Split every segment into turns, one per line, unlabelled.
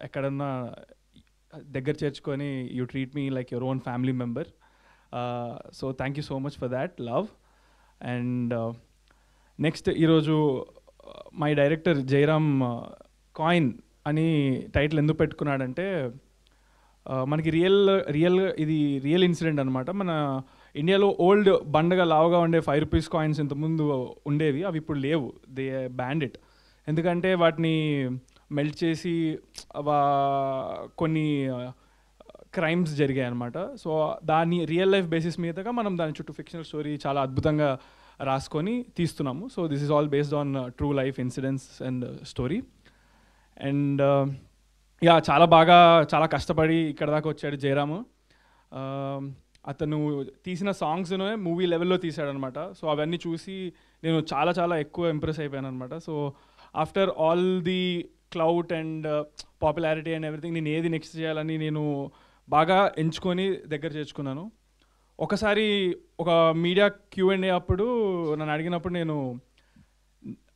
ఎక్కడన్నా దగ్గర చేర్చుకొని you treat me like your own family member. So thank you so much for that love. And next ఈరోజు my director Jayaram coin అని title ఎందుకు పెట్టుకున్నాడంటే, మనకి ఇది రియల్ ఇన్సిడెంట్ అనమాట. మన ఇండియాలో ఓల్డ్ బండగా లావుగా ఉండే 5 రూపీస్ కాయిన్స్ ఇంతకుముందు ఉండేవి, అవి ఇప్పుడు లేవు. They band it. ఎందుకంటే వాటిని మెల్ట్ చేసి కొన్ని క్రైమ్స్ జరిగాయి అనమాట. సో దాన్ని రియల్ లైఫ్ బేసిస్ మీదగా మనం దాని చుట్టూ ఫిక్షనల్ స్టోరీ చాలా అద్భుతంగా రాసుకొని తీస్తున్నాము. So this is all based on true life incidents and story. And yeah, చాలా కష్టపడి ఇక్కడ దాకా వచ్చాడు జయరాము. అతను తీసిన సాంగ్స్నే మూవీ లెవెల్లో తీసాడనమాట. సో అవన్నీ చూసి నేను చాలా ఎక్కువ ఇంప్రెస్ అయిపోయాను అనమాట. So after all the clout and popularity and everything, నేను ఏది నెక్స్ట్ చేయాలని నేను బాగా ఎంచుకొని దగ్గర చేర్చుకున్నాను. ఒకసారి ఒక మీడియా Q&A అప్పుడు నన్ను అడిగినప్పుడు నేను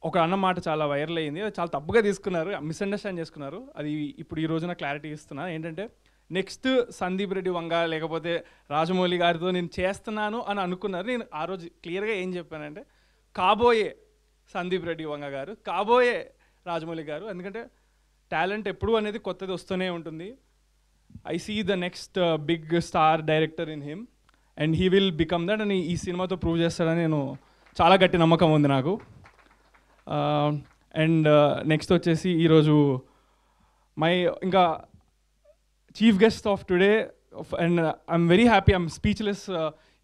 ఒక అన్న మాట చాలా వైరల్ అయ్యింది. అది చాలా తప్పుగా తీసుకున్నారు, మిస్అండర్స్టాండ్ చేసుకున్నారు. అది ఇప్పుడు ఈ రోజున క్లారిటీ ఇస్తున్నా. ఏంటంటే, నెక్స్ట్ సందీప్ రెడ్డి వంగ లేకపోతే రాజమౌళి గారితో నేను చేస్తున్నాను అని అనుకున్నారు. నేను ఆ రోజు క్లియర్గా ఏం చెప్పానంటే, కాబోయే సందీప్ రెడ్డి వంగ గారు, కాబోయే రాజమౌళి గారు. ఎందుకంటే టాలెంట్ ఎప్పుడు అనేది కొత్తది వస్తూనే ఉంటుంది. I see the next big star director in him and he will become that అని ఈ సినిమాతో ప్రూవ్ చేస్తాడని నేను చాలా గట్టి నమ్మకం ఉంది నాకు. అండ్ నెక్స్ట్ వచ్చేసి ఈరోజు ఇంకా chief guest of today, and I'm very happy, I'm speechless.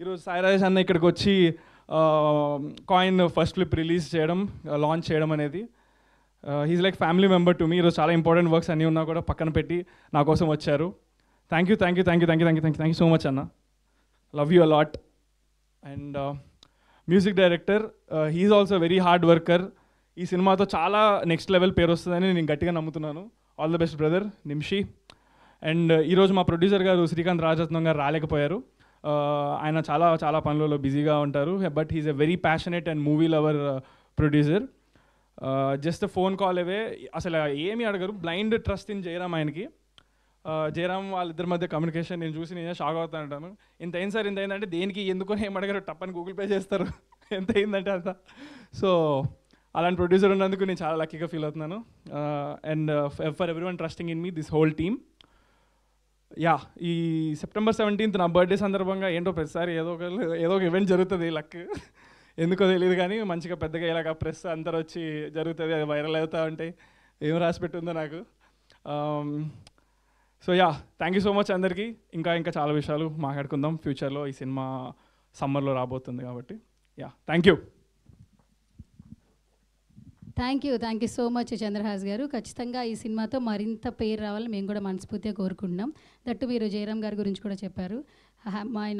ఈరోజు సాయి రాజేష్ అన్న ఇక్కడికి వచ్చి కాయిన్ ఫస్ట్ క్లిప్ రిలీజ్ చేయడం, లాంచ్ చేయడం అనేది, he's like family member to me. ఈరోజు చాలా ఇంపార్టెంట్ వర్క్స్ అన్నీ ఉన్నా కూడా పక్కన పెట్టి నా కోసం వచ్చారు. థ్యాంక్ యూ సో మచ్ అన్న. Love you a lot. And music director, he's also very hard worker. ఈ సినిమాతో చాలా నెక్స్ట్ లెవెల్ పేరు వస్తుందని నేను గట్టిగా నమ్ముతున్నాను. All the best brother Nimshi. And ఈరోజు మా ప్రొడ్యూసర్ గారు శ్రీకాంత్ రాజరత్నం గారు రాలేకపోయారు. ఆయన చాలా పనులలో బిజీగా ఉంటారు. But he's a very passionate and movie lover producer. Just phone call away, అసలు ఏమీ అడగరు. బ్లైండ్ ట్రస్ట్ ఇన్ జయరామ్ ఆయనకి. జయరామ్ వాళ్ళిద్దరి మధ్య కమ్యూనికేషన్ నేను చూసి నేను షాక్ అవుతా ఉంటాను. ఇంత అయింది సార్, ఇంత అయిందంటే దేనికి ఎందుకని ఏం అడగారు, టప్పని గూగుల్ పే చేస్తారు ఎంత అయిందంటే అంత. సో అలాంటి ప్రొడ్యూసర్ ఉన్నందుకు నేను చాలా లక్కీగా ఫీల్ అవుతున్నాను. And for every one trusting in me, this whole team. Yeah, ఈ September 17th నా బర్త్డే సందర్భంగా ఏంటో ప్రతిసారి ఏదో ఒక ఈవెంట్ జరుగుతుంది. లక్ ఎందుకో తెలియదు కానీ మంచిగా పెద్దగా ఇలాగ ప్రెస్ అందరు వచ్చి జరుగుతుంది, అది వైరల్ అవుతూ ఉంటాయి. ఏం రాసి పెట్టిందో నాకు. So yeah, thank you so much అందరికీ. ఇంకా చాలా విషయాలు మాట్లాడుకుందాం ఫ్యూచర్లో. ఈ సినిమా సమ్మర్లో రాబోతుంది కాబట్టి. Yeah, thank you
so much Chandrahas గారు. ఖచ్చితంగా ఈ సినిమాతో మరింత పేరు రావాలని మేము కూడా మనస్ఫూర్తిగా కోరుకుంటున్నాం. దట్టు మీరు జయరామ్ గారి గురించి కూడా చెప్పారు. ఆయన